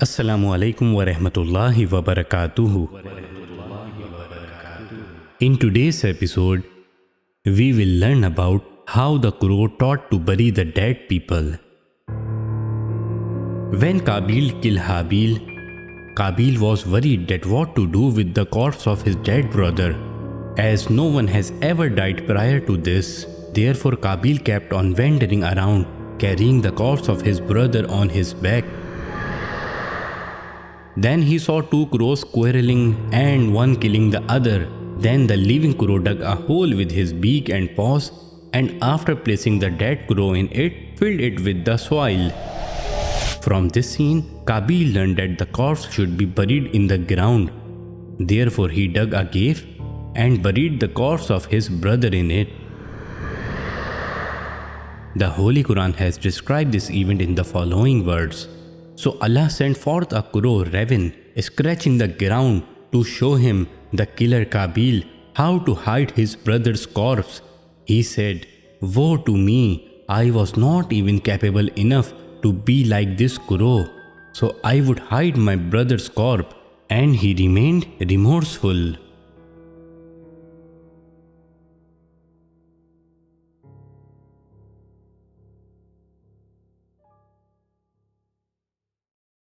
Assalamu alaikum wa rahmatullahi wa barakatuhu. In today's episode, we will learn about how the crow taught to bury the dead people. When Qaabeel killed Haabeel, Qaabeel was worried that what to do with the corpse of his dead brother, as no one has ever died prior to this. Therefore, Qaabeel kept on wandering around, carrying the corpse of his brother on his back. Then he saw two crows quarrelling and one killing the other. Then the living crow dug a hole with his beak and paws, and after placing the dead crow in it, filled it with the soil. From this scene, Qaabeel learned that the corpse should be buried in the ground. Therefore, he dug a cave and buried the corpse of his brother in it. The Holy Quran has described this event in the following words. So Allah sent forth a crow raven, scratching the ground to show him, the killer Qaabeel, how to hide his brother's corpse. He said, "Woe to me, I was not even capable enough to be like this crow, so I would hide my brother's corpse." And he remained remorseful.